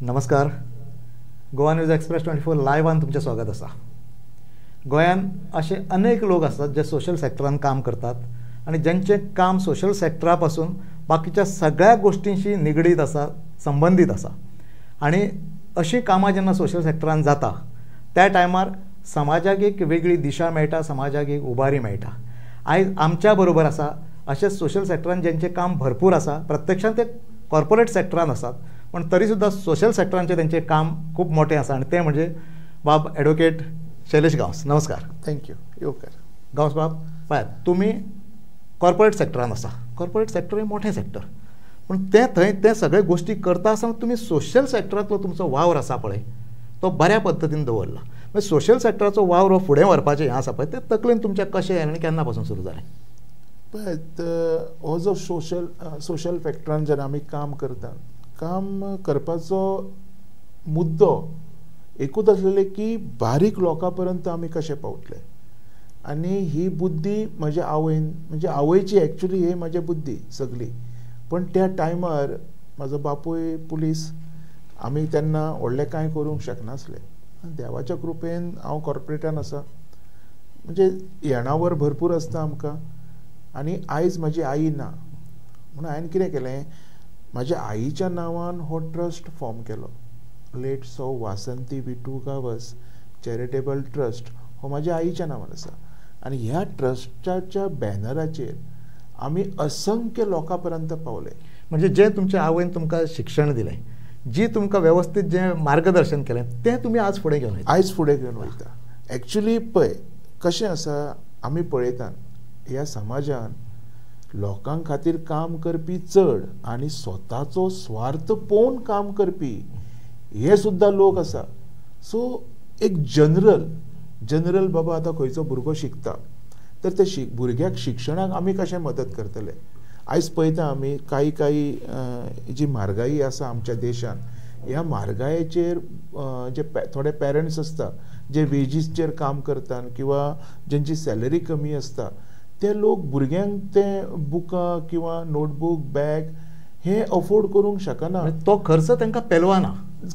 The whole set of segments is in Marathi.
नमस्कार. गोवा न्यूज एक्सप्रेस 24 लायव्हान तुमचें स्वागत आसा. गोंयान असे अनेक लोक असतात जे सोशल सेक्टरान काम करतात आणि ज्यांचे काम सोशल सेक्टरा पासून बाकीच्या सगळ्या गोष्टींशी निगडीत आसा, संबंधित आसा. आणि अशी कामां जेन्ना सोशल सेक्टरान जाता त्या टायमार समाजाक एक वेगळी दिशा मेळटा, समाजाक एक उबारी मेळटा. आयज आमच्या बरोबर आसा अशें सोशल सेक्टरान ज्यांचे काम भरपूर आसा. प्रत्यक्षात ते कॉर्पोरेट सेक्टरान आसात, पण तरी सुद्धा सोशल सेक्टरांचे त्यांचे काम खूप मोठे आसा आणि ते म्हणजे बाब ॲडव्होकेट शैलेश गांवस. नमस्कार. थँक्यू. येवकार. गांवस बाब, पळयात तुमी कॉर्पोरेट सेक्टरान आसा. कॉर्पोरेट सेक्टर हे मोठें सेक्टर, पण ते सगळे गोष्टी करता आसतना तुमी सोशल सेक्टरांतलो तुमचो वावर आसा पळय तो बऱ्या पद्दतीन दवरला. म्हणजे सोशल सेक्टराचो वावर हो फुडें व्हरपाचें हें आसा पळय ते तकलेन तुमच्या कशें आनी केन्ना पासून सुरू जालें? पळयात, हो जो सोशल फॅक्टरान जेन्ना आमी काम करतात, काम करपाचो मुद्दो एकूच आसलेले की बारीक लोकां पर्यंत आमी कशें पावतले. आनी ही बुद्धी म्हज्या आवयन, म्हणजे आवयची एक्चुली ही म्हजी बुद्धी सगळी. पण त्या टायमार म्हाजो बापूय पुलीस, आमी तेन्ना व्हडलें कांय करूंक शकनासले. देवाच्या कृपेन हांव कॉर्पोरेटान आसा. म्हणजे येणावर भरपूर आसता आमकां. आनी आयज म्हजी आई ना म्हणून हांवें कितें केलें, म्हाज्या आईच्या नांवान हो ट्रस्ट फॉर्म केलो. लेट सौ वासंती विटू गावस चॅरिटेबल ट्रस्ट हो म्हाज्या आईच्या नांवान आसा. आनी ह्या ट्रस्टाच्या बॅनराचेर आमी असंख्य लोकां पर्यंत पावले. म्हणजे जे तुमच्या आवयन तुमकां शिक्षण दिलें, जी तुमकां वेवस्थीत जें मार्गदर्शन केलें तें तुमी आज फुडें घेवन वयता. आयज फुडें घेवन वयता. एक्चुली पळय कशें आसा, आमी पळयतात ह्या समाजान लोकां खातीर काम करपी चड आनी स्वताचो स्वार्थ पळोवन काम करपी हे सुद्दां लोक आसा. सो एक जनरल बाबा आतां खंयचो भुरगो शिकता तर ते भुरग्याक शिक्षणाक आमी कशें मदत करतले. आयज पळयता आमी काही जी म्हारगाई आसा आमच्या देशान, ह्या म्हारगायेचेर जे थोडे पेरंट्स आसता जे वेजीसचेर काम करतात किंवा ज्यांची सॅलरी कमी आसता, ते लोक भुरग्यांक ते बुकां किंवा नोटबूक बॅग हे अफोर्ड करूंक शकना. तो खर्च तांकां पेलवाना.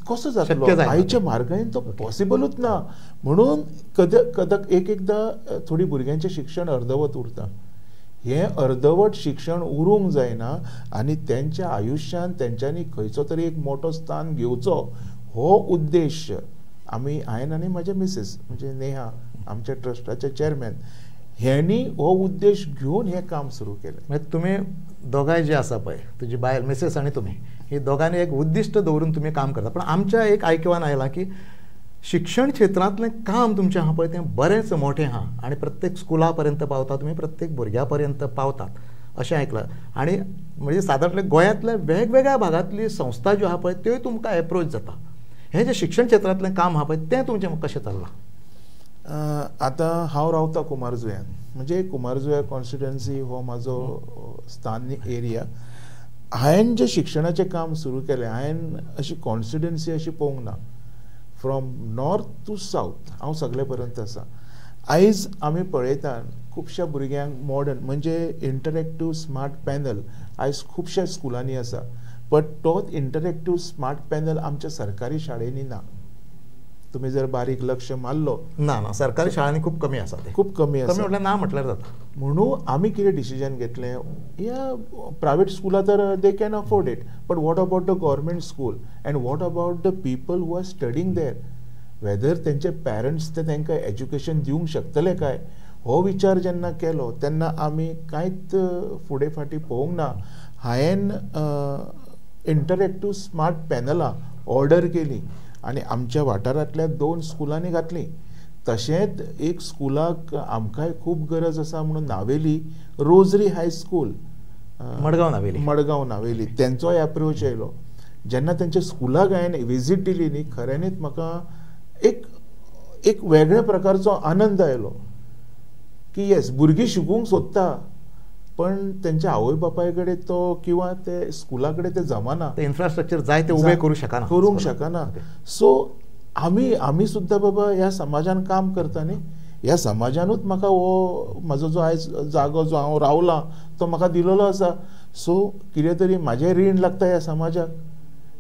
कसो जातलो आयच्या म्हारगायेन? तो पॉसिबलूच ना. म्हणून एकदां थोडी भुरग्यांचें शिक्षण अर्दवट उरता. हें अर्दवट शिक्षण उरूंक जायना आनी तेंच्या आयुश्यान तेंच्यांनी खंयचो तरी एक मोठो स्थान घेवचो हो उद्देश हांवें आनी म्हाजे मिसेस म्हणजे नेहा आमच्या ट्रस्टाचे चेअरमॅन ह्यांनी हो उद्देश घेवन हें काम सुरू केलें. म्हणजे तुमी दोगांय जे आसा पळय, तुजी बायल मिसेस आनी तुमी, ही दोगांनी एक उद्दिश्ट दवरून तुमी काम करता. पण आमच्या एक आयकवान आयलां की शिक्षण क्षेत्रांतलें काम तुमचें आहा पळय तें बरेंच मोठें आहा आनी प्रत्येक स्कुला पर्यंत पावता, तुमी प्रत्येक भुरग्या पर्यंत पावतात अशें आयकलां. आनी म्हणजे सादारणपणे गोंयांतल्या वेगवेगळ्या भागांतली संस्था ज्यो आहा पळय त्योय तुमकां एप्रोच जाता. हें जें शिक्षण क्षेत्रांतलें काम आहा पळय तें तुमचें कशें चल्लां? आतां हांव रावता कुमारजुव्यान. म्हणजे कुमारजुव्या कॉन्स्टिट्युएन्सी हो म्हाजो स्थानीक एरिया. हांवें जें शिक्षणाचें काम सुरू केलें, हांवें अशी कॉन्स्टिट्युएन्सी अशी पळोवंक ना. फ्रॉम नॉर्थ टू सावथ हांव सगळे पर्यंत आसा. आयज आमी पळयतात खुबश्या भुरग्यांक मॉडर्न म्हणजे इंटरॅक्टीव स्मार्ट पॅनल आयज खुबश्या स्कुलांनी आसा. बट तोच इंटरॅक्टीव स्मार्ट पॅनल आमच्या सरकारी शाळेंनी ना. तुम्ही जर बारीक लक्ष मारलो ना सरकारी शाळांनी खूप कमी आसा. ते खूप कमी आसा. म्हटल्यार ना म्हटल्यार जाता. म्हणून आमी कितें डिसिजन घेतलें, या प्रायवेट स्कुलां तर they can afford it, but what about the government school and what about the people who are studying there, whether तेंचे पेरंट्स ते तांकां एज्युकेशन दिवंक शकतले काय, हो विचार जेन्ना केलो तेन्ना आमी कांयच फुडें फाटीं पळोवंक ना. हांवें इंटरॅक्टीव स्मार्ट पॅनलां ऑर्डर केली आनी आमच्या वाठारांतल्या 2 स्कुलांनी घातली. तशेंच एक स्कुलाक आमकांय खूब गरज आसा म्हणून Navelim Rosary high school Madgaon Navelim तेंचोय एप्रोच येयलो. जेन्ना तेंच्या स्कुलाक हांवें विजीट दिली न्ही, खऱ्यांनीच म्हाका एक वेगळ्या प्रकारचो आनंद आयलो की येस, भुरगीं शिकूंक सोदता पण त्यांच्या आवय बापाय कडेन तो किंवा ते स्कुला कडेन ते जमाना, इन्फ्रास्ट्रक्चर जाय ते उबे करूंक शकना. सो आमी सुद्दां बाबा ह्या समाजान काम करता न्ही, ह्या समाजानूच म्हाका हो म्हाजो जो आयज जागो जो हांव रावलां तो म्हाका दिलेलो आसा. सो कितें तरी म्हाजें रीण लागता ह्या समाजाक.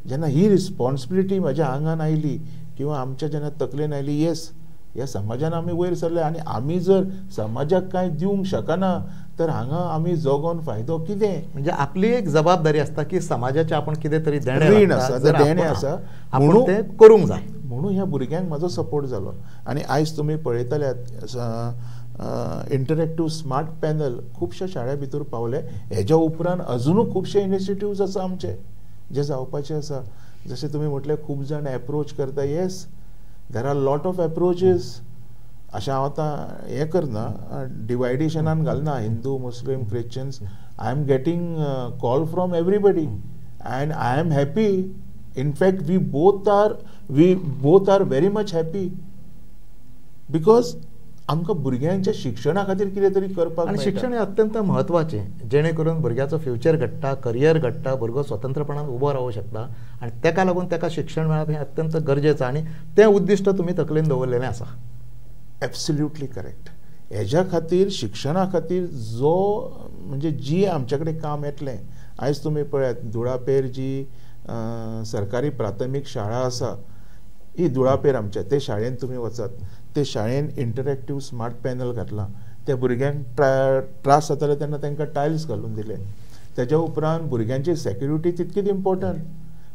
जेन्ना ही रिस्पॉन्सिबिलिटी म्हाज्या आंगान आयली किंवा आमच्या जेन्ना तकलेन आयली, येस ह्या समाजान आमी वयर सरले आनी आमी जर समाजाक कांय दिवंक शकना तर हांगा आमी जगोन फायदो कितें? म्हणजे आपली एक जबाबदारी आसता की समाजाचे आपण कितें तरी रीण आसा, देणे आसा, म्हणून ते करूंक जाय. म्हणून ह्या भुरग्यांक म्हाजो सपोर्ट जालो. आनी आयज तुमी पळयतल्यात इंटरॅक्टीव स्मार्ट पॅनल खुबशा शाळें भितर पावले. हेज्या उपरांत अजुनूय खुबशे इनिशिएटिव्स आसा आमचे जे जावपाचे आसा. जशें तुमी म्हटलें खूब जाण एप्रोच करता, yes there are lot of approaches. अशें हांव आतां हें करना, डिवायडेशनान घालना Hindu Muslim Christians. I am getting call from everybody and I am happy. In fact we both are very much happy because आमकां भुरग्यांच्या शिक्षणा खातीर कितें तरी करपाक आनी शिक्षण हें अत्यंत म्हत्वाचें, जेणे करून भुरग्याचो फ्युचर घडटा, करियर घडटा, भुरगो स्वतंत्रपणान उबो रावूंक शकता. आनी तेका लागून तेका शिक्षण मेळप हें अत्यंत गरजेचें आनी तें उद्दिश्ट तुमी तकलेन दवरलेलें आसा. Absolutely correct. हेज्या खातीर शिक्षणा खातीर जो म्हणजे जी आमचे कडेन काम येतलें, आयज तुमी पळयात धुळापेर जी सरकारी प्राथमीक शाळा आसा, ही धुळापेर आमच्या ते शाळेन तुमी वचात, ते शाळेन इंटरॅक्टीव स्मार्ट पॅनल घातला. त्या भुरग्यांक त्रास जाताले तेन्ना तांकां टायल्स घालून दिले. तेज्या उपरांत भुरग्यांची सेक्युरिटी तितकीच इम्पॉर्टंट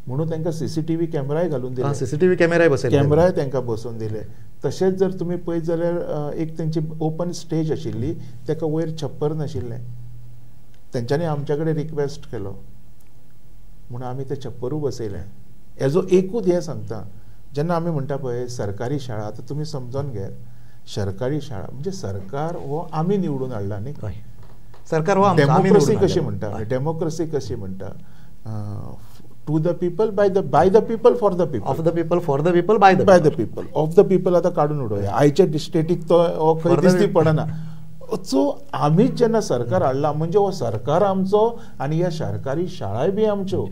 म्हणून तांकां CCTV कॅमेराय घालून दिले. CCTV कॅमेराय बसयले, कॅमेराय तांकां बसोवन दिले. तशेंच जर तुमी पळयत जाल्यार एक तेंची ओपन स्टेज आशिल्ली, ताका वयर छप्पर नाशिल्लें. तेंच्यांनी आमच्या कडेन रिक्वेस्ट केलो म्हणून आमी तें छप्परूय बसयलें. हेजो एकूच हें सांगता, जेन्ना आमी म्हणटा पळय सरकारी शाळा, आतां तुमी समजून घेयात, सरकारी शाळा म्हणजे सरकार हो आमी निवडून हाडला न्ही. सरकार हो डेमोक्रेसी कशी म्हणटा, डेमोक्रेसी कशी म्हणटा, to the people by the people for the people, of the people for the people by the people. Of the people आतां काडून उडोवया, आयच्या स्टेटीक तो खंय दिसती पडना. सो आमीच जेन्ना सरकार हाडला म्हणजे हो सरकार आमचो आनी ह्या सरकारी शाळाय बी आमच्यो.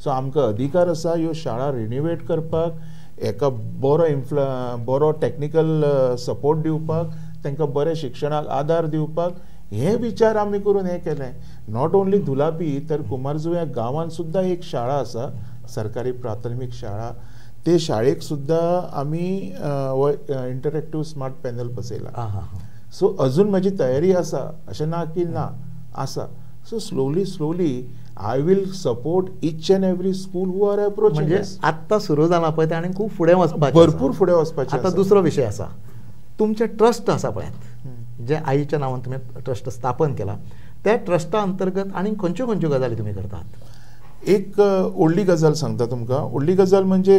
सो आमकां अधिकार आसा ह्यो शाळा रिनिवेट करपाक, एका बरो टॅक्निकल सपोर्ट दिवपाक, तांकां बरे शिक्षणाक आदार दिवपाक. हे विचार आमी करून हें केलें. नॉट ओन्ली धुलापी तर कुमारजुव्यां गांवांत सुद्दां एक शाळा आसा, सरकारी प्राथमीक शाळा. ते शाळेक सुद्दां आमी इंटरॅक्टीव स्मार्ट पॅनल बसयला. सो अजून म्हाजी तयारी आसा, अशें ना की ना, आसा. So slowly I will support each and every school who are approaching. म्हणजे आत्तां सुरू जाला पळय तें आनी खूब फुडें वचपाचें, भरपूर फुडें वचपाचें. आतां दुसरो विशय आसा, तुमचे ट्रस्ट आसा पळयात, जे आईच्या नांवान तुमी ट्रस्ट स्थापन केला, त्या ट्रस्टा अंतर्गत आनी खंयच्यो खंयच्यो गजाली तुमी करतात? एक व्हडली गजाल सांगता तुमकां. व्हडली गजाल म्हणजे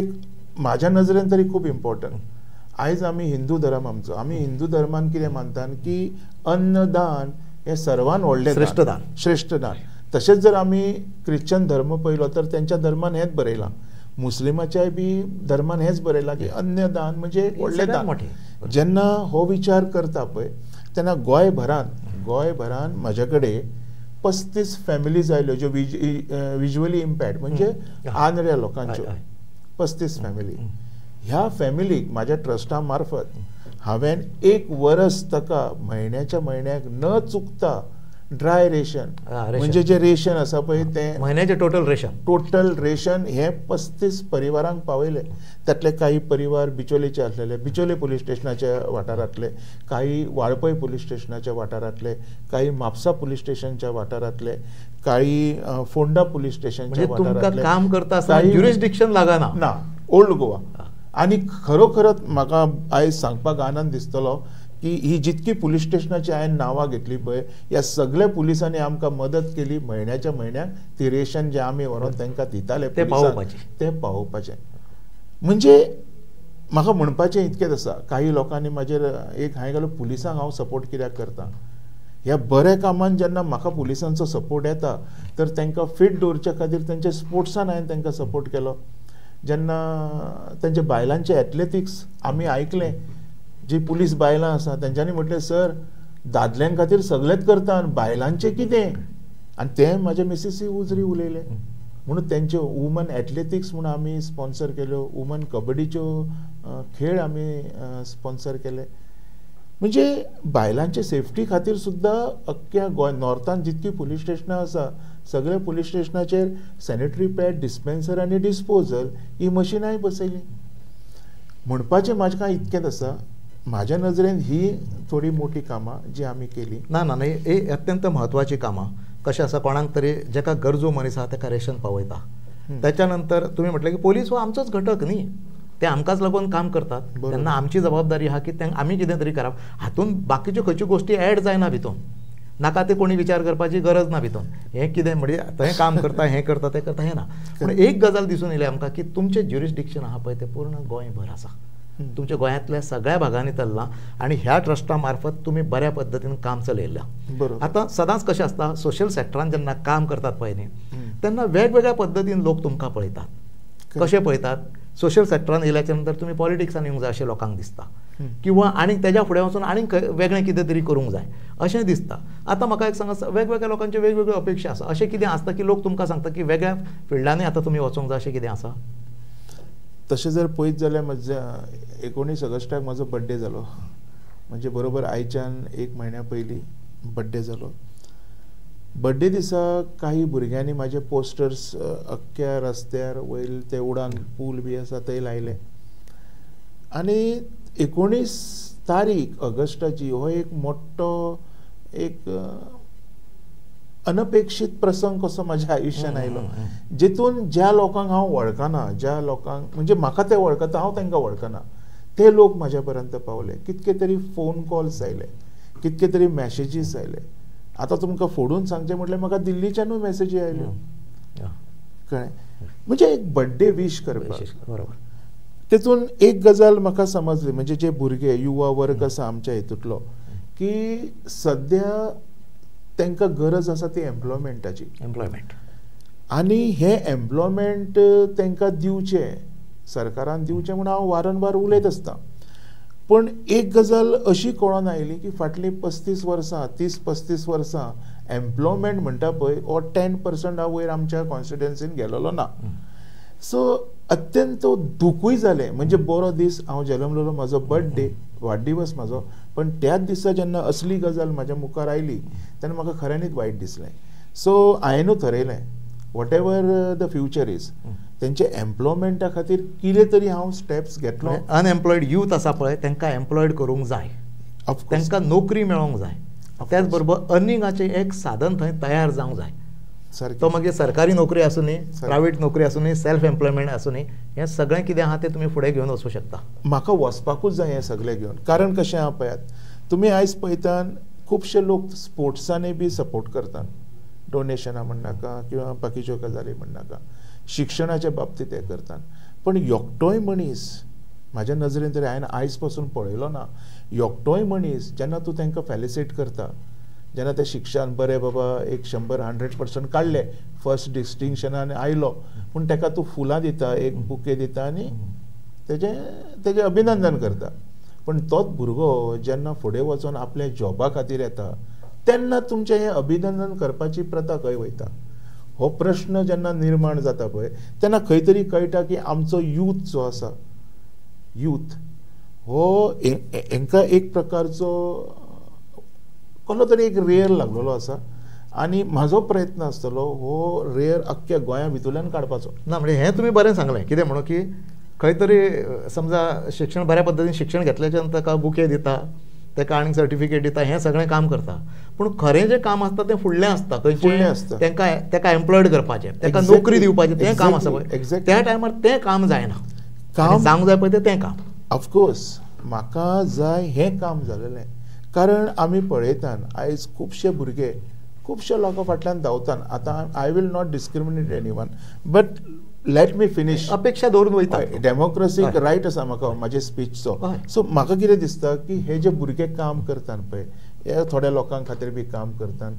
म्हाज्या नजरेन तरी खूब इम्पॉर्टंट. आयज आमी हिंदू धर्म आमचो, आमी हिंदू धर्मान कितें मानतात की अन्नदान हें सर्वान व्हडलें श्रेष्ठ दान. तशेंच जर आमी क्रिश्चन धर्म पळयलो तर तेंच्या धर्मान हेंच बरयलां, मुस्लिमाच्याय बी धर्मान हेंच बरयलां की अन्नदान म्हणजे व्हडलें दान. जेन्ना हो विचार करता पळय तेन्ना गोंयभरान म्हाजे कडेन 35 फॅमिलीज आयल्यो ज्यो विज्युअली इम्पॅर्ड म्हणजे आंधळ्या लोकांच्यो 35 फॅमिली. ह्या फॅमिलीक म्हाज्या ट्रस्टा मार्फत हांवें 1 वर्स ताका म्हयन्याच्या म्हयन्याक न चुकता ड्राय रेशन म्हणजे जे रेशन आसा पळय तें म्हयन्याचें टोटल रेशन हें 35 परिवारांक पावयलें. तातले काही परिवार बिचोलेचे आसलेले, बिचोले पुलीस स्टेशनाच्या वाठारांतले, काही वाळपय पुलीस स्टेशनाच्या वाठारांतले, काही म्हापसा पुलीस स्टेशनच्या वाठारांतले, काही फोंडा पुलीस स्टेशनच्या वाठारांतले. काम करता ज्युरिस्डिक्शन लागना ना, ओल्ड गोवा. आनी खरोखरच म्हाका आयज सांगपाक आनंद दिसतलो की ही जितकी पुलीस स्टेशनाची हांवें नांवां घेतली पळय, ह्या सगळ्या पुलिसांनी आमकां मदत केली म्हयन्याच्या म्हयन्याक ती रेशन जें आमी व्हरोन तांकां दिताले तें पावोवपाचें. म्हणजे म्हाका म्हणपाचें इतकेंच आसा, काही लोकांनी म्हाजेर एक हांवें गेलो पुलिसांक हांव सपोर्ट कित्याक करता. ह्या बऱ्या कामान जेन्ना म्हाका पुलिसांचो सपोर्ट येता तर तांकां फीट दवरच्या खातीर तेंच्या स्पोर्ट्सान हांवें तांकां सपोर्ट केलो. जेन्ना तेंचे बायलांचे एथलेटिक्स आमी आयकलें, जी पुलीस बायलां आसा तेंच्यांनी म्हटलें सर दादल्यां खातीर सगळेंच करता आनी बायलांचें कितें. आनी ते म्हाजे मिसेसी उजरी उलयले म्हणून तेंचे वुमन एथलेटिक्स म्हणून आमी स्पॉन्सर केल्यो, वुमन कबड्डीच्यो खेळ आमी स्पॉन्सर केले. म्हणजे बायलांचे सेफ्टी खातीर सुद्दां अख्ख्या गोंय नॉर्थान जितकी पुलीस स्टेशनां आसा सगळे पुलीस स्टेशनाचेर सॅनिटरी पॅड, डिस्पेन्सर आनी डिस्पोजल ही मशिनाय बसयली. म्हणपाचें म्हाका इतकेंच आसा, म्हाज्या नजरेन ही थोडी मोठी कामां जी आमी केली. ना ना नाही, ही अत्यंत म्हत्वाची कामां. कशें आसा, कोणाक तरी जेका गरजू मनीस आहा ताका रेशन पावयता. त्याच्या नंतर तुम्ही म्हटलं की पोलीस हो आमचोच घटक न्ही, ते आमकांच लागून काम करतात. तेन्ना आमची जबाबदारी आहा की आमी कितें तरी करप. हातून बाकीच्यो खंयच्यो गोश्टी ऍड जायना भितून, नाका ते कोणी विचार करपाची गरज ना भितून. हें कितें म्हणजे थंय काम करता, हें करता, तें करता, हें ना. पूण एक गजाल दिसून येयली आमकां की तुमचें ज्युरिस्डिक्शन आहा पळय तें पूर्ण गोंयभर आसा. तुमच्या गोंयांतल्या सगळ्या भागांनी चल्लां आनी ह्या ट्रस्टा मार्फत तुम्ही बऱ्या पद्दतीन काम चलयल्ल्या. आतां सदांच कशें आसता, सोशल सेक्टरान जेन्ना काम करतात पळय न्ही, तेन्ना वेगवेगळ्या पद्दतीन लोक तुमकां पळयतात. कशें पळयतात, सोशल सेक्टरान येयल्याच्या नंतर तुमी पॉलिटिक्सान येवंक जाय अशें लोकांक दिसता, किंवा आनीक तेज्या फुडें वचून आनीक वेगळें कितें तरी करूंक जाय अशें दिसता. आतां म्हाका एक सांगात, वेगवेगळ्या लोकांच्यो वेगवेगळ्यो अपेक्षा आसा. अशें कितें आसता की लोक तुमकां सांगता की वेगळ्या फिल्डांनी आतां तुमी वचूंक जाय, अशें कितें आसा? तशें जर पळयत जाल्यार म्हज्या 19 ऑगस्टाक म्हजो बर्थडे जालो. म्हणजे बरोबर आयच्यान 1 म्हयन्या पयलीं बर्थडे जालो. बर्थडे दिसा काही भुरग्यांनी म्हाजे पोस्टर्स अख्ख्या रस्त्यार वयर ते उडान पूल बी आसा थंय लायले. आनी 19 तारीख ऑगस्टाची हो एक मोठो एक अनपेक्षीत प्रसंग कसो म्हाज्या आयुश्यान आयलो, जितून ज्या लोकांक हांव वळखना, ज्या लोकांक म्हणजे म्हाका ते वळखता, हांव तांकां वळखना, ते लोक म्हाज्या पर्यंत पावले. कितके तरी फोन कॉल्स आयले, कितके तरी मॅसेजीस आयले. आतां तुमकां फोडून सांगचें म्हटल्यार म्हाका दिल्लीच्यानूय मॅसेजी आयल्यो, कळ्ळें. म्हणजे एक बर्थडे विश करपाक. बरोबर. तेतून एक गजाल म्हाका समजली, म्हणजे जे भुरगे युवा वर्ग आसा आमच्या हितूंतलो, की सद्या तांकां गरज आसा ती एम्प्लॉयमेंटाची. आनी हे एम्प्लॉयमेंट तांकां दिवचें, सरकारान दिवचें म्हणून हांव वारंवार उलयत आसता. पण एक गजाल अशी कळोन आयली की फाटलीं 35 वर्सां, 30-35 वर्सां एम्प्लॉयमेंट म्हणटा पळय हो 10% वयर आमच्या कॉन्स्टिट्युएन्सीन गेलोलो ना. सो अत्यंत दुखूय जालें. म्हणजे बरो दीस, हांव जल्मलेलो, म्हजो बर्थडे, वाडदिवस म्हाजो, पण त्याच दिसा जेन्ना असली गजाल म्हाज्या मुखार आयली तेन्ना म्हाका खऱ्यांनीच वायट दिसलें. सो हांवेनूच थरयलें, whatever the future is, तेंचे एम्प्लॉयमेंटा खातीर कितें तरी हांव स्टेप्स घेतलो. अनएम्प्लॉयड यूथ आसा पळय तांकां एम्प्लॉयड करूंक जाय, तांकां नोकरी मेळोंक जाय. त्याच बरोबर अर्निंगाचें एक साधन थंय तयार जावंक जाय. तो मागीर सरकारी नोकरी आसूं न्ही, प्रायवेट नोकरी आसूं न्ही, सेल्फ एम्प्लॉयमेंट आसूं न्ही, हें सगळें कितें आहा तें तुमी फुडें घेवन वचूं शकता. म्हाका वचपाकूच जाय हें सगळें घेवन. कारण कशें आहा पळयात, तुमी आयज पळयतात खुबशे लोक स्पोर्ट्सांनी बी सपोर्ट करतात, डोनेशनां म्हणनाका किंवा बाकीच्यो गजाली म्हणनाका, शिक्षणाच्या बाबतींत हें करतात. पण एकटोय मनीस म्हाज्या नजरेन तरी हांवें आयज पासून पळयलो ना, एकटोय मनीस जेन्ना तूं तांकां फॅलिसिट करता, जेन्ना ते शिक्षण बरें बाबा एक 100% काडले, फर्स्ट डिस्टिंक्शनान आयलो, पूण ताका तूं फुलां दिता, एक बुके दिता आनी तेजें अभिनंदन करता. पण तोच भुरगो जेन्ना फुडें वचून आपल्या जॉबा खातीर येता तेन्ना तुमचें हें अभिनंदन करपाची प्रथा खंय वयता? हो प्रश्न जेन्ना निर्माण जाता पळय तेन्ना खंय तरी कळटा की आमचो यूथ जो आसा, यूथ हो हांकां एक प्रकारचो कसलो तरी एक रेयर लागलेलो आसा. आनी म्हाजो प्रयत्न आसतलो हो रेयर अख्ख्या गोंया भितरल्यान काडपाचो. ना म्हणजे हें तुमी बरें सांगलें. कितें म्हणून की खंय तरी समजा शिक्षण बऱ्या पद्दतीन शिक्षण घेतल्याच्या नंतर ताका बुके दिता, ताका आनीक सर्टिफिकेट दिता, हें सगळें काम करता. पूण खरें जें काम आसता तें फुडलें आसता, फुडलें आसता. ताका एम्प्लॉयड करपाचें, ताका नोकरी दिवपाचें, तें काम आसा पळय, त्या टायमार तें काम जायना. काम जावंक जाय पळय तें काम. ऑफकोर्स म्हाका जाय हें काम जालेलें. कारण आमी पळयतात आयज खुबशे भुरगे खुबशे लोकां फाटल्यान धांवतात. आतां I will not discriminate anyone, but let me finish. अपेक्षा दवरून वयता. डेमोक्रेसीक रायट आसा म्हाका म्हाजे स्पीचचो. सो म्हाका कितें दिसता की हे जे भुरगे काम करतात पळय, हे थोड्या लोकां खातीर बी काम करतात,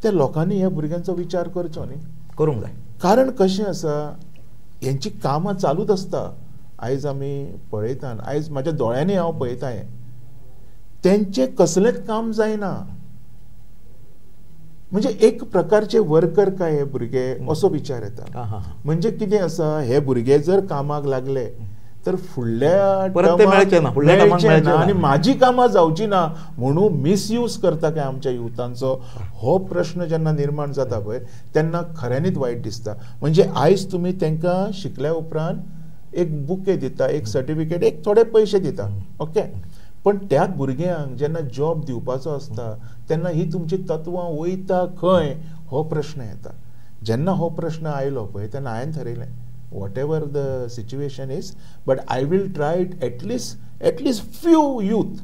त्या लोकांनी ह्या भुरग्यांचो विचार करचो न्ही, करूंक जाय. कारण कशें आसा हेंची कामां चालूच आसता. आयज आमी पळयतात, आयज म्हाज्या दोळ्यांनी हांव पळयता हें, तेंचें कसलेंच काम जायना. म्हणजे एक प्रकारचे वर्कर काय हे भुरगे असो विचार येता. म्हणजे कितें आसा, हे भुरगे जर कामाक लागले तर फुडल्या परत ते मेळचे ना, फुडल्या टर्माक मेळचे मेळचे ना ना. आणि माझी कामां जावची ना म्हणून मिसयूज करता काय आमच्या युथांचो हो प्रश्न जेन्ना निर्माण जाता पळय तेन्ना खऱ्यांनीच वायट दिसता. म्हणजे आयज तुमी तांकां शिकल्या उपरांत एक बुके दिता, एक सर्टिफिकेट, एक थोडे पयशे दिता, ओके. पण त्याच भुरग्यांक जेन्ना जॉब दिवपाचो आसता तेन्ना ही तुमची तत्वां वयता खंय हो प्रश्न येता. जेन्ना हो प्रश्न आयलो पळय तेन्ना हांवें थारायलें whatever the situation is, but I will try it at least few youth,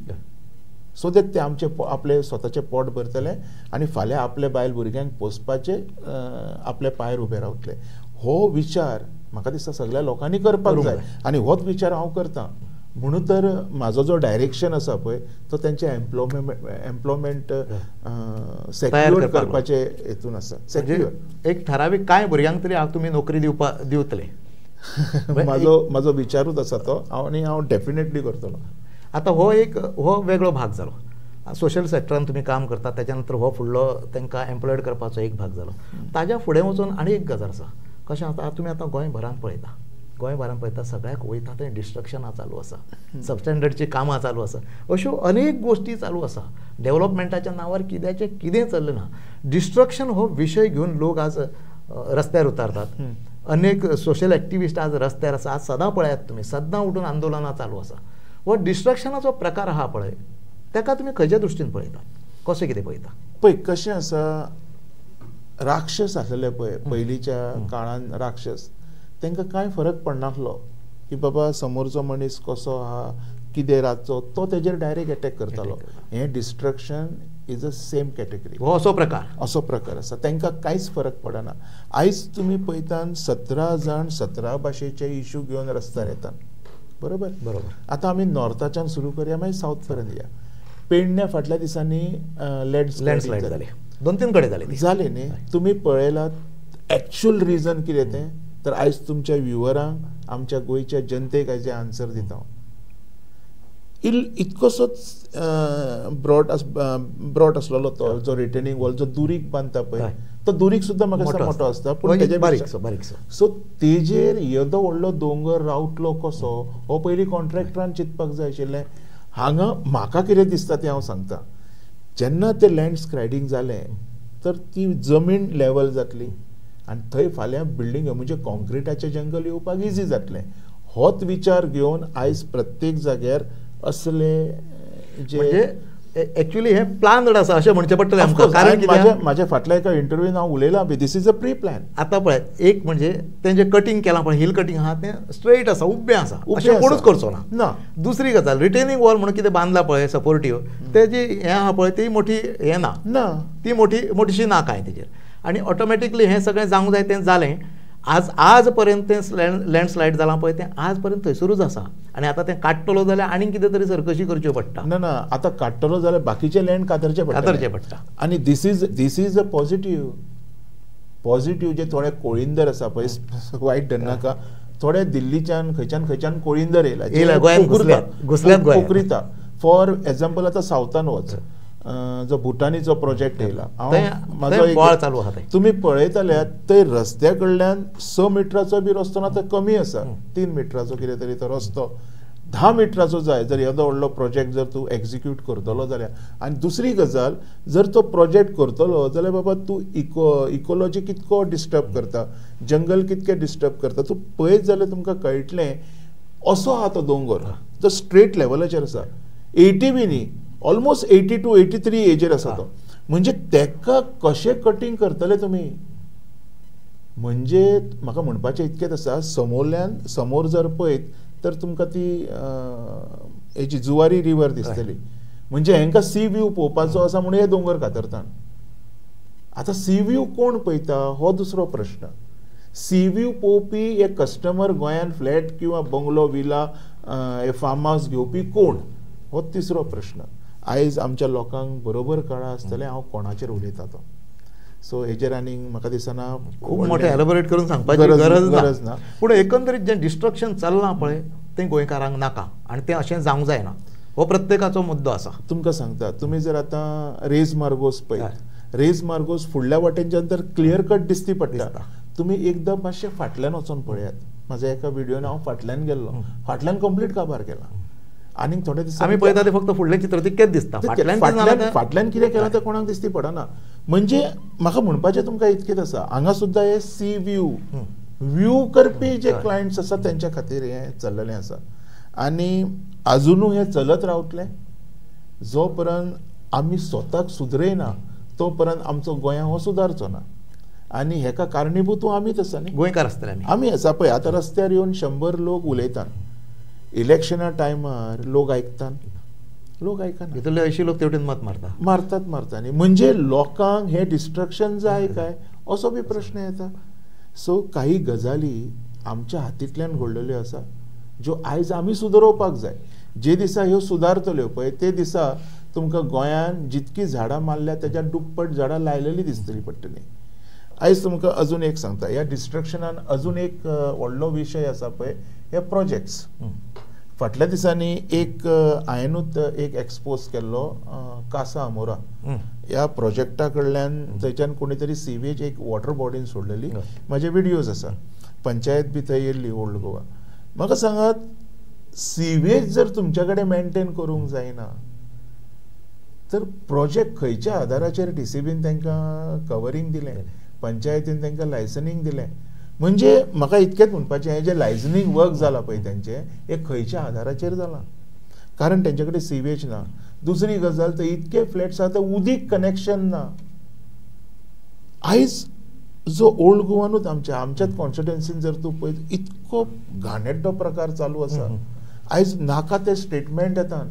so that ते आमचे आपले स्वताचे पोट भरतले आणि फाल्यां आपल्या बायल भुरग्यांक पोसपाचे आपले पांयर उबे रावतले. हो विचार म्हाका दिसता सगळ्या लोकांनी करपाक जाय आणि होच विचार हांव करतां. म्हणून तर म्हाजो जो डायरेक्शन आसा पळय तो तेंचे एम्प्लॉयमेंट सेक्युअर करपाचे हेतून आसा. सेक्युअर एक ठरावीक कांय भुरग्यांक तरी तुमी नोकरी दिवतले म्हाजो विचारूच आसा तो आनी हांव डेफिनेटली करतलो. आतां हो वेगळो भाग जालो. सोशल सेक्टरान तुमी काम करता त्याच्या नंतर हो फुडलो तांकां एम्प्लॉयड करपाचो एक भाग जालो. ताज्या फुडें वचून आनी एक गजाल आसा. कशें आतां तुमी आतां गोंयभरांत पळयता सगळ्याक वयता थंय डिस्ट्रक्शनां चालू आसा, सबस्टँडर्डची कामां चालू आसा, अश्यो अनेक गोश्टी चालू आसा. डेव्हलपमेंटाच्या नांवार कितें चल्लें ना. डिस्ट्रक्शन हो विशय घेवन लोक आज रस्त्यार उतारतात. अनेक सोशल एक्टिविस्ट आज रस्त्यार आसा. आज सदां पळयात तुमी सदां उठून आंदोलनां चालू आसा. हो डिस्ट्रक्शनाचो प्रकार आहा पळय ताका तुमी खंयच्या दृश्टीन पळयता, कशें कितें पळयता? पळय कशें आसा, राक्षस आसले पळय पयलींच्या काळान राक्षस, तांकां कांय फरक पडनासलो की बाबा समोरचो मनीस कसो आहा, कितें रातचो, तो तेजेर डायरेक्ट अटॅक करतालो. हें destruction is a same category. हो असो प्रकार आसा. तांकां कांयच फरक पडना. आयज तुमी पळयतात 17 जाण 17 भाशेचे इश्यू घेवन रस्त्यार येतात, बरोबर. आतां आमी नॉर्थाच्यान सुरू करया मागीर सावथ पर्यंत या. पेडण्या फाटल्या दिसांनी लँडस्लायड जाले, 2-3 कडेन जाले न्ही. तुमी पळयलात एक्चुअल रिजन कितें तें, तर आयज तुमच्या व्ह्युअरांक आमच्या गोंयच्या जनतेक हेजे आन्सर दिता. इतकोसोच ब्रॉड आसलेलो तो जो रिटेनिंग वॉल जो दुरीक बांदता पळय तो दुरीक सुद्दां म्हाका दिसता मोठो आसता, पूण तेजे बारीकसो. सो तेजेर येदो व्हडलो दोंगर रावतलो कसो हो पयलीं कॉन्ट्रॅक्टरान चिंतपाक जाय आशिल्लें. हांगा म्हाका कितें दिसता तें हांव सांगता. जेन्ना तें लँड स्क्रायडींग जालें तर ती जमीन लेवल जातली आनी थंय फाल्यां बिल्डींग म्हणजे कॉन्क्रिटाचें जंगल येवपाक इजी जातलें. होच विचार घेवन आयज प्रत्येक जाग्यार असले जे एक्चुअली हे प्लानड आसा अशें म्हणचें पडटलें आमकां. कारण म्हाज्या फाटल्या एका इंटरव्यून हांव उलयलां बी this is a pre plan. आतां पळय एक म्हणजे तें जें कटींग केलां पळय हिल कटींग आहा तें स्ट्रेट आसा, उबें आसा, अशें कोणूच करचो ना. दुसरी गजाल रिटेनिंग वॉल म्हणून कितें बांदलां पळय सपोर्टिव्ह, तेजी हें आहा पळय ती मोठी हें ना, ती मोठीशी ना कांय तेजेर. आनी ऑटोमॅटिकली हें सगळें जावंक जाय तें जालें. आज पर्यंत तें लँडस्लायड जालां पळय तें आज पर्यंत थंयसरूच आसा. आनी आतां तें काडटलो जाल्यार आनीक कितें तरी सरकशी करच्यो पडटा. ना आतां काडटलो जाल्यार बाकीचे लँड कातरचे पडटा. आनी दीस इज अ पॉझिटिव्ह जे थोडे कोळिंदर आसा पळय, वायट धरनाका, थोडे दिल्लीच्यान खंयच्यान कोळिंदर येयला घुसल्यात. फॉर एग्जाम्पल आतां सावथान वच, जो भुटानीचो प्रोजेक्ट येयला, तुमी पळयतल्यात थंय रस्त्या कडल्यान 6 मिटराचो बी रस्तो ना, तो कमी आसा, 3 मिटराचो कितें तरी तो रस्तो. 10 मिटराचो जाय जर येदो व्हडलो प्रोजेक्ट जर तूं एक्झिक्यूट करतलो जाल्यार. आनी दुसरी गजाल, जर तो प्रोजेक्ट करतलो जाल्यार बाबा तूं इकोलॉजी कितको डिस्टर्ब करता, जंगल कितकें डिस्टर्ब करता, तूं पळयत जाल्यार तुमकां कळटलें. असो आहा तो दोंगर, तो स्ट्रेट लेवलाचेर आसा, 80 बी न्ही, ऑलमोस्ट 80 to 83 एजेर आसा तो. म्हणजे तेका कशें कटींग करतले तुमी? म्हणजे म्हाका म्हणपाचें इतकेंच आसा, समोर जर पळयत तर तुमकां ती हेची जुवारी रिवर दिसतली. म्हणजे हांकां सी व्यू पळोवपाचो आसा म्हणून हे दोंगर कातरतात. आतां सी व्यू कोण पळयता हो दुसरो प्रश्न. सी व्यू पळोवपी हे कस्टमर गोंयान फ्लॅट किंवा बंगलो विला हे फार्म हावस घेवपी कोण हो तिसरो प्रश्न. आयज आमच्या लोकांक बरोबर कळ्ळां आसतलें हांव कोणाचेर उलयता तो. सो हेजेर आनीक म्हाका दिसना खूब मोठें एलॅबोरेट करून सांगपाची गरज ना. पूण एकंदरीत जें डिस्ट्रक्शन चल्लां पळय तें गोंयकारांक नाका आनी तें अशें जावंक जायना. हो प्रत्येकाचो मुद्दो आसा. तुमकां सांगता, तुमी जर आतां रेज मार्गोस पळयत, रेज मार्गोस फुडल्या वाटेनच्यान तर क्लियर कट दिसती पडटा. तुमी एकदां मातशें फाटल्यान वचून पळयात, माझ्या एका व्हिडिओन हांव फाटल्यान गेल्लो, फाटल्यान कंप्लीट काबार केला. आनी थोडे दीस आमी पळयता ते फक्त फुडलें चित्र तितकेंच दिसता, फाटल्यान कितें केलां तें कोणाक दिसती पडना. म्हणजे म्हाका म्हणपाचें तुमकां इतकेंच आसा, हांगा सुद्दां हे सी व्यू करपी जे क्लायंट्स आसा तेंच्या खातीर हें चल्लेलें आसा. आनी अजुनूय हें चलत रावतलें जो पर्यंत आमी स्वताक सुदरयना तो पर्यंत आमचो गोंयां हो सुदारचो ना. आनी हेका कारणीभूत आमीच आसा न्ही, गोंयकार आसतले आमी आसा पळय. आतां रस्त्यार येवन 100 लोक उलयतात, इलेक्शना टायमार लोक आयकतात, लोक आयकना. भितरले 80 लोक तेवटेन मत मारतात न्ही. म्हणजे लोकांक हे डिस्ट्रक्शन जाय काय असो बी प्रश्न येता. सो काही गजाली आमच्या हातींतल्यान घडलेल्यो आसा ज्यो आयज आमी सुदारवपाक जाय. जे दिसा ह्यो सुदारतल्यो पळय ते दिसा तुमकां गोंयान जितकी झाडां मारल्या तेच्या दुप्पट झाडां लायलेली दिसतली पडटली. आयज तुमकां अजून एक सांगता, ह्या डिस्ट्रक्शनान अजून एक व्हडलो विशय आसा पळय, हे प्रोजेक्ट्स. फाटल्या दिसांनी एक हांवेंनूच एक एक्सपोज केल्लो कासा अमोरा ह्या प्रोजेक्टा कडल्यान. थंयच्यान कोणी तरी सीवेज एक वॉटर बॉडीन सोडलेली, म्हाजे व्हिडियोज आसा. पंचायत बी थंय येयल्ली ओल्ड गोवा. म्हाका सांगात, सीवेज जर तुमच्या कडेन मेंटेन करूंक जायना तर प्रोजेक्ट खंयच्या आदाराचेर DCBन तांकां कवरिंग दिलें, पंचायतीन तांकां लायसनींग दिलें. म्हणजे म्हाका इतकेंच म्हणपाचें, हें जें लायसनींग वर्क जालां पळय तेंचें, हें खंयच्या आदाराचेर जालां? कारण तेंचे कडेन सीवेज ना. दुसरी गजाल, थंय इतके फ्लॅट्स आसा थंय उदीक कनेक्शन ना. आयज जो ओल्ड गोवानूच आमच्याच कॉन्स्टिट्युएन्सीन जर तूं पळयत, इतको घाणेड्डो प्रकार चालू आसा. आयज नाका ते स्टेटमेंट येतात.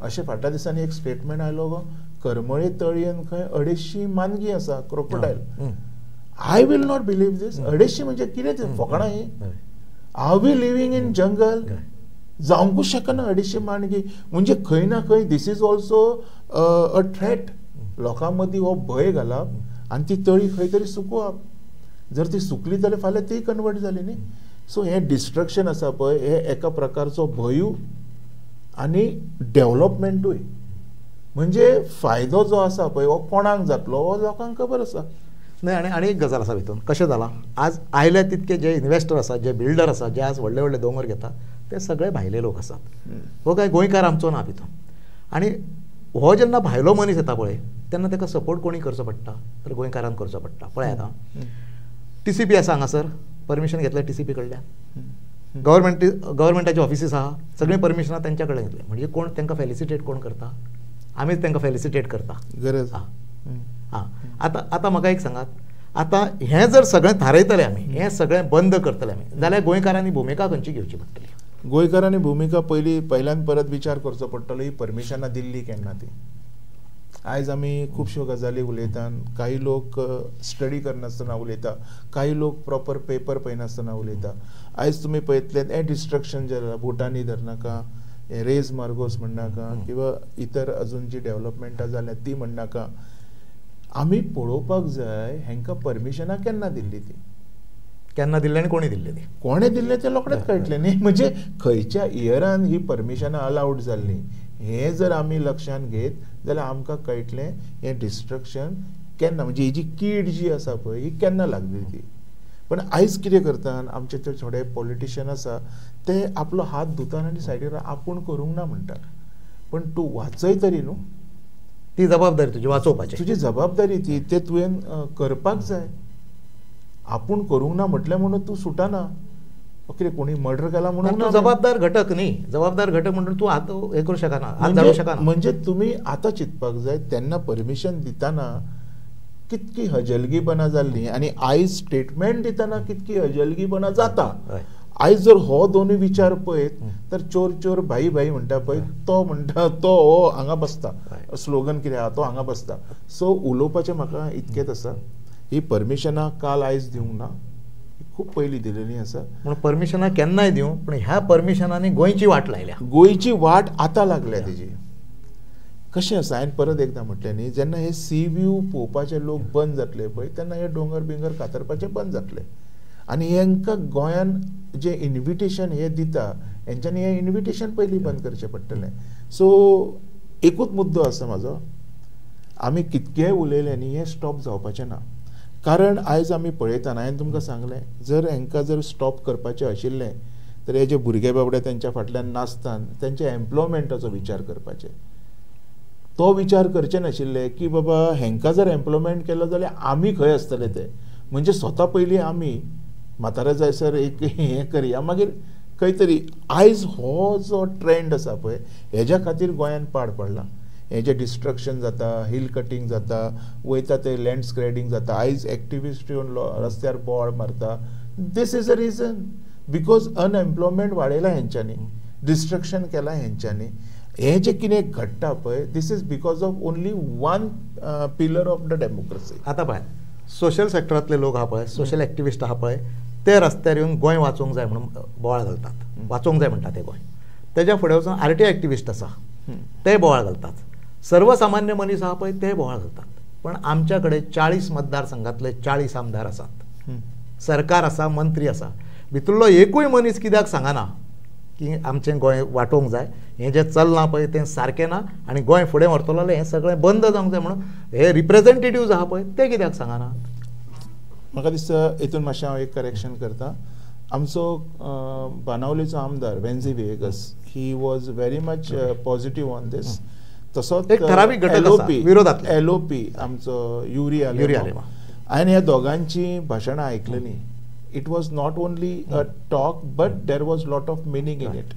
अशें फाटल्या दिसांनी एक स्टेटमेंट आयलो गो, करमळे तळयेन खंय 250 मानगी आसा, crocodile. I will not believe this. 250 म्हणजे कितें तें फकाणां ही? Are we living in jungle? जावंकूच शकना 250 मानगी. म्हणजे खंय ना खंय this is also a threat. लोकां मदीं हो भंय घालप आनी ती तळी खंय तरी सुकोवप. जर ती सुकली जाल्यार फाल्यां ती कन्वर्ट जाली न्ही. सो हें डिस्ट्रक्शन आसा पळय, हे एका प्रकारचो भंयूय आनी डेव्हलपमेंटूय. म्हणजे फायदो जो आसा पळय हो कोणाक जातलो हो लोकांक खबर आसा. नाही, आनी एक गजाल आसा भितून, कशें जालां, आज आयले तितके जे इन्वेस्टर आसा, जे बिल्डर आसा, जे आज व्हडले व्हडले दोंगर घेतात, ते सगळे भायले लोक आसात. हो काय गोंयकार आमचो ना भितून. आनी हो जेन्ना भायलो मनीस येता पळय तेन्ना ताका सपोर्ट कोणी करचो पडटा? तर गोंयकारान करचो पडटा. पळय आतां TCP आसा हांगासर, परमिशन घेतलें TCP कडल्यान. गव्हर्मेंटाची ऑफिसीस आहा, सगळीं परमिशनां तेंच्या कडेन घेतले. म्हणजे कोण तांकां फेलिसिटेट कोण करता? आमीच तांकां फेलिसिटेट करता. गरज. हां, आतां म्हाका एक सांगात, आतां हें जर सगळें थारयतले आमी, हें सगळें बंद करतले आमी, जाल्यार गोंयकारांनी भुमिका खंयची घेवची पडटली? गोंयकारांनी भुमिका पहिल्यान परत विचार करचो पडटलो, ही परमिशनां दिल्ली केन्ना ती. आयज आमी खुबश्यो गजाली उलयतात. काही लोक स्टडी करनासतना उलयता, काही लोक प्रॉपर पेपर पळयनासतना उलयता. आयज तुमी पळयतलें हें डिस्ट्रक्शन जें जालां, भुटानी धरनाका, हे रेज मार्गोस म्हणनाका, किंवा इतर अजून जी डेव्हलपमेंटां जाल्यात ती म्हणनाका. आमी पळोवपाक जाय हेंकां परमिशनां केन्ना दिल्ली ती, केन्ना दिल्ली आनी कोणी दिल्ली ती. कोणे दिल्लें तें रोखडेंच कळटलें न्ही. म्हणजे खंयच्या इयरान ही परमिशनां अलाउड जाल्लीं हें जर आमी लक्षांत घेत जाल्यार आमकां कळटलें हें डिस्ट्रक्शन केन्ना, म्हणजे ही जी कीड जी आसा पळय ही केन्ना लागली ती. पण आयज कितें करतात आमचे ते थोडे पॉलिटिशियन आसा ते आपलो हात धुतात आनी सायडीर आपूण करूंक ना म्हणटात. पण तूं वाचय तरी न्हू, ती जबाबदारी तुजी वाचोवपाची, तुजी जबाबदारी ती, ते तुवें करपाक जाय. आपूण करूंक ना म्हटलें म्हणून तूं सुटना. कितें कोणी मर्डर केला म्हणून जबाबदार घटक न्ही, जबाबदार घटक म्हणून तूं हात हे करूं शकना, हात धाडूं शकना. म्हणजे तुमी आतां चिंतपाक जाय तेन्ना परमिशन दितना कितकी हजलगीपणां जाल्ली आनी आयज स्टेटमेंट दितना कितकी हजलगीपणां जाता. आयज जर हो दोनूय विचार पळयत तर चोर चोर भाई भाई म्हणटा पळय, तो म्हणटा तो हो हांगा बसता, स्लोगन कितें आहा तो हांगा बसता. सो उलोवपाचें म्हाका इतकेंच आसा, ही परमिशनां काल आयज दिवंक ना, खूब पयलीं दिलेलीं आसा. पूण परमिशनां केन्नाय दिवं, पूण ह्या परमिशनांनी गोंयची वाट लायल्या. गोंयची वाट आतां लागल्या तेजी. कशें आसा, हांवें परत एकदां म्हटलें न्ही, जेन्ना हे सी व्यू पळोवपाचे लोक बंद जातले पळय तेन्ना हे दोंगर बिंगर कातरपाचे बंद जातले. आनी हेंकां गोंयान जे इन्विटेशन हे दिता हेंच्यांनी हें इन्विटेशन पयलीं बंद करचें पडटलें. सो एकूच मुद्दो आसा म्हाजो, आमी कितकेय उलयले न्ही हें स्टॉप जावपाचें ना. कारण आयज आमी पळयतना हांवें तुमकां सांगलें जर हांकां जर स्टॉप करपाचें आशिल्लें तर हे जे भुरगे बाबडे तेंच्या फाटल्यान नासतात तेंच्या एम्प्लॉयमेंटाचो विचार करपाचे. तो विचार करचे नाशिल्ले की बाबा हांकां जर एम्प्लॉयमेंट केलो जाल्यार आमी खंय आसतले ते, म्हणजे स्वता पयलीं आमी म्हातारे जायसर एक हें करया मागीर खंय तरी. आयज हो जो ट्रेंड आसा पळय हेज्या खातीर गोंयान पाड पडला. हे जे डिस्ट्रक्शन जाता, हिल कटींग जाता, वयता ते लँड स्क्रेडींग जाता, आयज एक्टिविस्ट येवन रस्त्यार बोवाळ मारता. This is a reason because unemployment वाडयला हेंच्यांनी, डिस्ट्रक्शन केलां हेंच्यांनी. हे जे कितें घडटा पळय this is because of only one pillar of the democracy. आतां पळय सोशल सेक्टरांतले लोक आहा पळय, सोशल एक्टिविस्ट आहा पळय, ते रस्त्यार येवन गोंय वाचोवंक जाय म्हणून बोवाळ घालतात, वाचोवंक जाय म्हणटा ते गोंय. तेज्या फुडें वचून आरटी एक्टिविस्ट आसा ते बोवाळ घालतात, सर्वसामान्य मनीस आहा पळय ते बोवाळ घालतात. पण आमच्या कडेन 40 मतदारसंघातले 40 आमदार आसात, सरकार आसा, मंत्री आसा, भितरलो एकूय मनीस कित्याक सांगना की आमचें गोंय वांटोवंक जाय, हें जें चलना पळय तें सारकें ना आनी गोंय फुडें व्हरतलो जाल्यार हें सगळें बंद जावंक जाय म्हणून हे रिप्रेझेंटेटिव्ज आहा पळय ते कित्याक सांगना. म्हाका दिसता हितून मातशें हांव एक करेक्शन करता. आमचो बाणावलेचो आमदार Venzy Viegas he was very much positive on this. तसोच एक ठरावीक घटक आसा विरोधांतले एलओपी आमचो युरी आलेमा, हांवें ह्या दोगांची भाशणां आयकलेलीं. It was not only a talk but there was lot of meaning in it.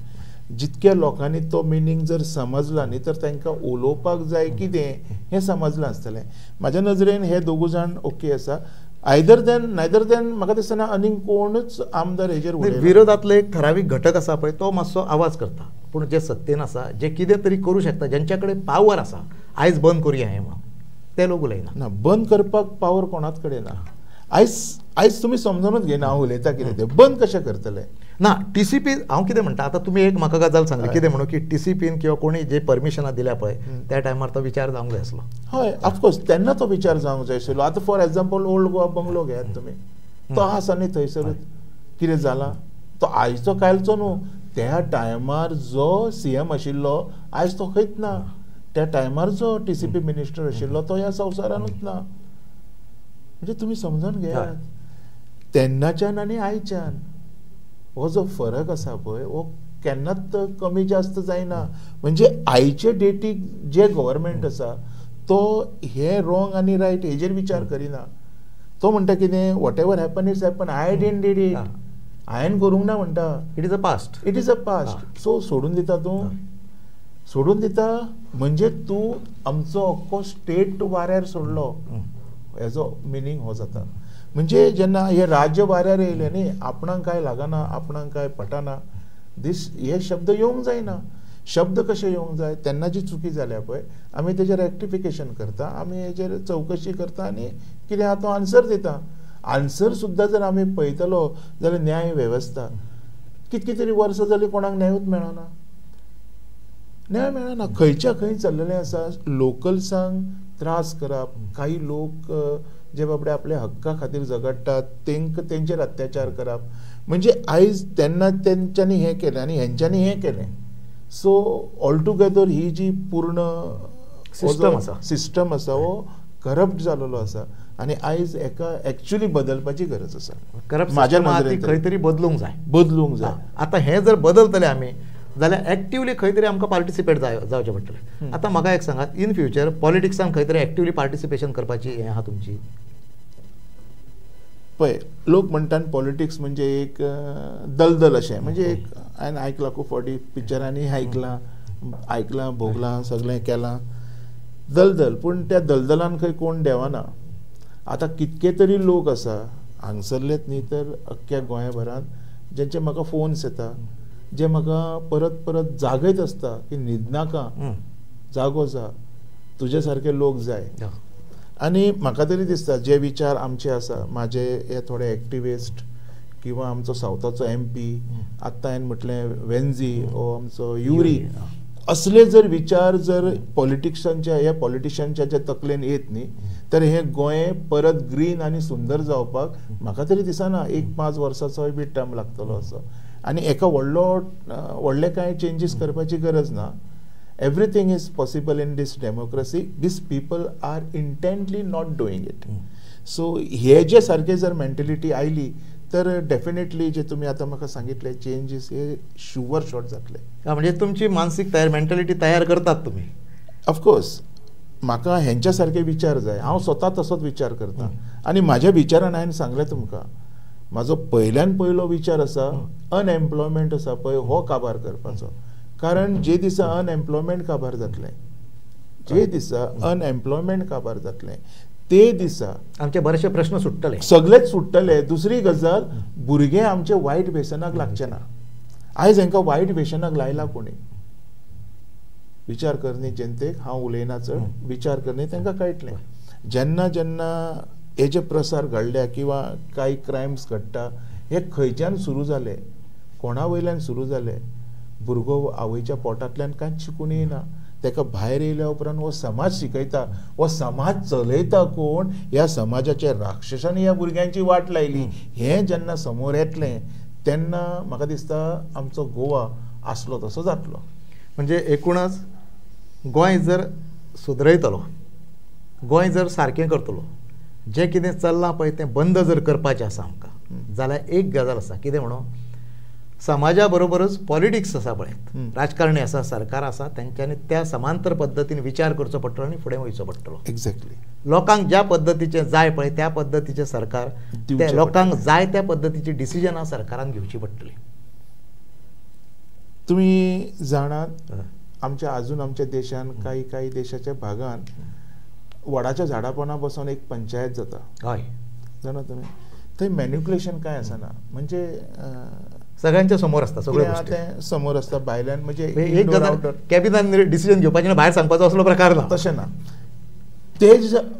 जितक्या लोकांनी तो मिनींग जर समजला न्ही तर तांकां उलोवपाक जाय कितें हें समजलें आसतलें. म्हाज्या नजरेन हे दोगूय जाण ओके आसा. आयदर देन म्हाका दिसना आनीक कोणूच आमदार हेजेर विरोधांतलो एक ठरावीक घटक आसा पळय तो मातसो आवाज करता, पूण जे सत्तेन आसा जे कितें तरी करूं शकता, जेंच्या कडेन पावर आसा आयज बंद करुया हें म्हणून ते लोक उलयना. ना, बंद करपाक पावर कोणाच कडेन ना. आयज तुमी समजूनच घेयना हांव उलयता कितें तें. बंद कशें करतले ना. टीसीपी हांव कितें म्हणटा, आतां तुमी एक म्हाका गजाल सांगली कितें म्हणून की टीसीपीन किंवा कोणी जे परमिशनां दिल्या पळय त्या टायमार तो विचार जावंक जाय आसलो. हय, ऑफकोर्स तेन्ना तो विचार जावंक जाय आशिल्लो. आतां for example old Goa bungalow घेयात तुमी, तो आसा न्ही थंयसरूच. कितें जाला तो आयचो कायलचो न्हू, त्या टायमार जो सीएम आशिल्लो आयज तो खंयच ना. त्या टायमार जो टीसीपी मिनिस्टर आशिल्लो तो ह्या संवसारानूच ना. म्हणजे तुमी समजून घेयात तेन्नाच्यान आनी आयच्यान हो जो फरक आसा पळय हो केन्नाच कमी जास्त जायना. म्हणजे आयचे डेटीक जे गव्हर्मेंट आसा तो हे रॉंग आनी रायट हेजेर विचार करिना. तो म्हणटा कितें whatever happen it's happen, I didn't did it, हांवें करूंक ना म्हणटा. It is a past, it is a past. So सोडून दिता तूं, सोडून दिता म्हणजे तूं आमचो अख्खो स्टेट वाऱ्यार सोडलो हेजो मिनींग हो जाता. म्हणजे जेन्ना हे राज्य वाऱ्यार येयले न्ही, आपणाक काय लागना, आपणाक काय पटना, हे शब्द येवंक जायना. शब्द कशे येवंक जाय, तेन्ना जी चुकी जाल्या पळय आमी तेजेर रेक्टिफिकेशन करता, आमी हेजेर चवकशी करता आनी कितें आहा तो आन्सर दिता. आन्सर सुद्दां जर आमी पळयतलो जाल्यार न्याय वेवस्था कितकी तरी वर्सां जालीं कोणाक न्यायूच मेळना. न्याय मेळना, खंयच्या खंय चल्लेलें आसा. लोकल्सांक त्रास करप, काही लोक जे बाबडे आपल्या हक्का खातीर झगडटात तेंचेर अत्याचार करप. म्हणजे आयज तेन्ना तेंच्यांनी हें केलें आनी हेंच्यांनी हें केलें. सो ऑल टुगेदर ही जी पूर्ण सिस्टम आसा हो करप्ट जाल्लो आसा आनी आयज एका एक्चुअली बदलपाची गरज आसा. म्हाज्या नजरेन खंय तरी बदलूंक जाय. आतां हें जर बदलतले आमी जाल्यार एक्टिवली खंय तरी आमकां पार्टिसिपेट जावचें पडटलें. आतां म्हाका एक सांगात, इन फ्युचर पॉलिटिक्सान खंय तरी एक्टिवली पार्टिसिपेशन करपाची हें आहा तुमची? पळय, लोक म्हणटात पॉलिटिक्स म्हणजे एक दलदल अशें. म्हणजे एक हांवें आयकलां खूब फावटी पिक्चरांनी आयकलां भोगलां सगळें केलां दलदल. पूण त्या दलदलान खंय कोण देवाना. आतां कितके तरी लोक आसा हांगसरलेच न्ही तर अख्ख्या गोंयभरांत जेंचे म्हाका फोन्स येता, जे म्हाका परत परत जागयत आसता की न्हिदनाका, जागो जा, तुजे सारके लोक जाय. आनी म्हाका तरी दिसता जे विचार आमचे आसा, म्हाजे हे थोडे एक्टिविस्ट किंवा आमचो सावथाचो MP, आत्तां हांवें म्हटलें वेन्झी ओ आमचो युरी, असले जर विचार जर पॉलिटिशियनच्या तकलेन येत न्ही तर हे गोंय परत ग्रीन आनी सुंदर जावपाक म्हाका तरी दिसना 1-5 वर्सांचोय बी टायम लागतलो असो. आनी एका व्हडले कांय चेंजीस करपाची गरज ना. Everything is possible in this democracy. These people are intently not doing it. So हे जे सारखे जर मेंटेलिटी आयली तर डेफिनेटली जे तुम्ही आता म्हाका सांगितले चेंजीस हे शुअर शॉट जातले. म्हणजे तुमची मानसिक मेंटॅलिटी तयार करतात तुम्ही. ऑफकोर्स म्हाका हेंच्या सारखे विचार जाय. हांव स्वता तसोच विचार करता आनी म्हाज्या विचारान हांवें सांगलें तुमकां म्हाजो पयल्यान पयलो विचार आसा अनएम्प्लॉयमेंट आसा पळय हो काबार करपाचो. कारण जे दिसा अनएम्प्लॉयमेंट काबार जातलें जे दिसा अनएम्प्लॉयमेंट काबार जातलें ते दिसा आमचे बरेचशे प्रश्न सुट्टले सगळेच सुट्टले. दुसरी गजाल भुरगे आमचे वायट व्यसनाक लागचे ना. आयज हांकां वायट व्यसनाक लायला कोणी. विचार करणी जनतेक हांव उलयना चड विचार करणी तांकां कळटलें. जेन्ना जेन्ना हे जे प्रसार घडल्या किंवा कांय क्रायम्स घडटा हे खंयच्यान सुरू जाले कोणा वयल्यान सुरू जाले. भुरगो आवयच्या पोटांतल्यान कांयच शिकून येना. ताका भायर येयल्या उपरांत हो समाज शिकयता हो समाज चलयता कोण. ह्या समाजाच्या राक्षसांनी ह्या भुरग्यांची वाट लायली. हें जेन्ना समोर येतलें तेन्ना म्हाका दिसता आमचो गोवा आसलो तसो जातलो. म्हणजे एकूणच गोंय जर सुदरयतलो गोंय जर सारकें करतलो जें कितें चल्लां पळय तें बंद जर करपाचें आसा आमकां जाल्यार एक गजाल आसा कितें म्हणून समाजा बरोबरच पॉलिटिक्स आसा पळय राजकारणी आसा सरकार आसा तेंच्यांनी त्या समांतर पद्दतीन विचार करचो पडटलो आनी फुडें वयचो पडटलो. एक्झॅक्टली लोकांक ज्या पद्दतीचें जाय पळय त्या पद्दतीचें सरकार त्या लोकांक जाय त्या पद्दतीची डिसिजनां सरकारान घेवची पडटली. तुम्ही जाणात आमच्या अजून आमच्या देशान काही देशाच्या भागान वडाच्या झाडा पोंदा बसून एक पंचायत जाता. हय जाणा तुम्ही थंय मॅन्युप्युलेशन काय आसना. म्हणजे सगळ्यांच्या समोर आसता सगळे ते समोर आसता भायल्यान. म्हणजे एक गजाल कॅबिनान डिसिजन घेवपाचें आनी भायर सांगपाचो असलो प्रकार ना. तशें ना. ते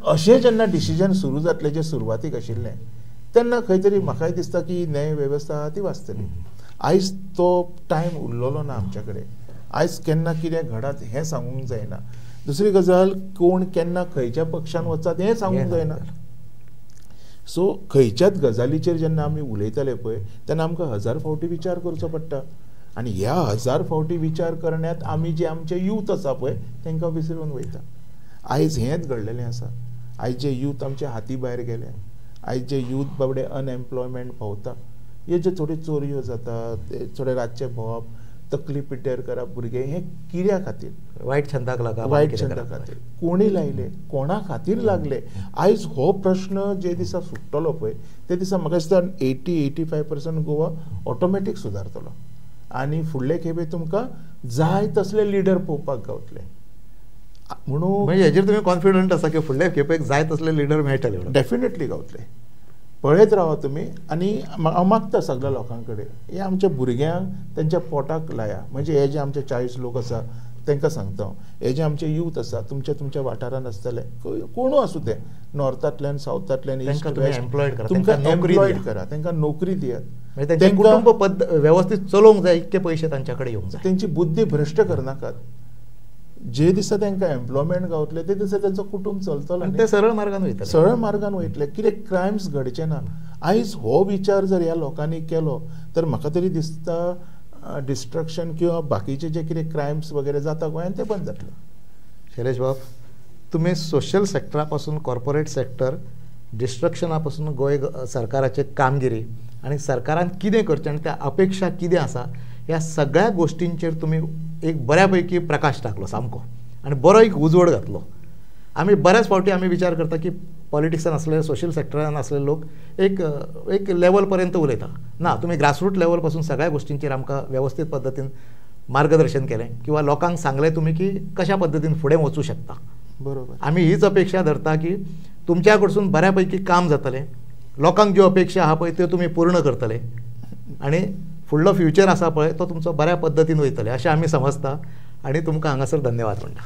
अशें जेन्ना डिसिजन सुरू जातलें जे सुरवातीक आशिल्लें तेन्ना खंय तरी म्हाकाय दिसता की न्याय वेवस्था आहा ती वाचतली. आयज तो टायम उरलेलो ना आमच्या कडेन. आयज केन्ना कितें घडत हें सांगूंक जायना. दुसरी गजाल कोण केन्ना खंयच्या पक्षान वचत हें सांगूंक जायना. सो खंयच्याच गजालीचेर जेन्ना आमी उलयतले पळय तेन्ना आमकां 1000 फावटी विचार करचो पडटा. आनी ह्या 1000 फावटी विचार करण्यात आमी जे आमचे यूथ आसा पळय तांकां विसरून वयता. आयज हेंच घडलेलें आसा. आयज जे यूथ आमचे हाती भायर गेले आयज जे यूथ बाबडे अनएम्प्लॉयमेंट भोंवता हे जे थोड्यो चोरयो जाता थोडे रातचे भोंवप तकली पिड्ड्यार करप भुरगे हें कित्या खातीर वायट छंदाक लागप वायट छंदा खातीर कोणी लायले कोणा खातीर लागले. आयज हो प्रश्न जे दिसा सुट्टलो पळय ते दिसा म्हाका दिसता 80-85% गोवा ऑटोमॅटीक सुदारतलो. आनी फुडले खेपे तुमकां जाय तसले लिडर पळोवपाक गावतले. म्हणून म्हणजे हेजेर तुमी कॉन्फिडंट आसा की फुडले खेपेक जाय तसले लिडर मेळटले. डेफिनेटली गावतले. पळयत रावा तुमी. आनी हांव मागता सगळ्या लोकां कडेन हे आमच्या भुरग्यांक तेंच्या पोटाक लाया. म्हणजे हे जे आमचे 40 लोक आसा तांकां सांगता हे जे आमचे यूथ आसा तुमच्या वाठारान आसतले कोणूय आसूं ते नॉर्थांतल्यान सावथांतल्यान ईस्ट वेस्ट तुमकां एम्प्लॉयड करा तांकां नोकरी दियात. कुटुंब वेवस्थीत चलोवंक जाय इतके पयशे तांच्या कडेन येवंक जाय. तेंची बुद्धी भ्रश्ट करनाकात. जे दिसा तांकां एम्प्लॉयमेंट गावतले ते दिसा तांचो कुटुंब चलतलो ते सरळ मार्गान वयतले. सरळ मार्गान वयतले. कितें क्रायम्स घडचे ना. आयज हो विचार जर ह्या लोकांनी केलो तर म्हाका तरी दिसता डिस्ट्रक्शन किंवा बाकीचे जे कितें क्रायम्स वगैरे जाता गोंयांत ते बंद जातले. शैलेश बाब तुम्ही सोशल सेक्टरा पासून कॉर्पोरेट सेक्टर डिस्ट्रक्शना पासून गोंय सरकाराची कामगिरी आणि सरकारान कितें करचें आनी त्या अपेक्षा कितें आसा ह्या सगळ्या गोष्टींचेर तुम्ही एक बऱ्यापैकी प्रकाश टाकलो सामको आणि बरो एक उजवड घातलो. आमी बऱ्याच फावटी आमी विचार करता की पॉलिटिक्सान आसलेले सोशल सेक्टरान आसलेले लोक एक लेवल पर्यंत उलयता. ना तुम्ही ग्रासरूट लेवल पासून सगळ्या गोष्टींचेर आमकां वेवस्थीत पद्दतीन मार्गदर्शन केलें किंवा लोकांक सांगलें तुम्ही की कशा पद्दतीन फुडें वचूं शकता. बरोबर. आमी हीच अपेक्षा धरता की तुमच्या कडसून बऱ्यापैकी काम जातलें. लोकांक ज्यो अपेक्षा आहा पळय त्यो तुमी पूर्ण करतले आनी फुडलो फ्युचर आसा पळय तो तुमचो बऱ्या पद्दतीन वयतले अशें आमी समजता. आनी तुमकां हांगासर धन्यवाद म्हणटा.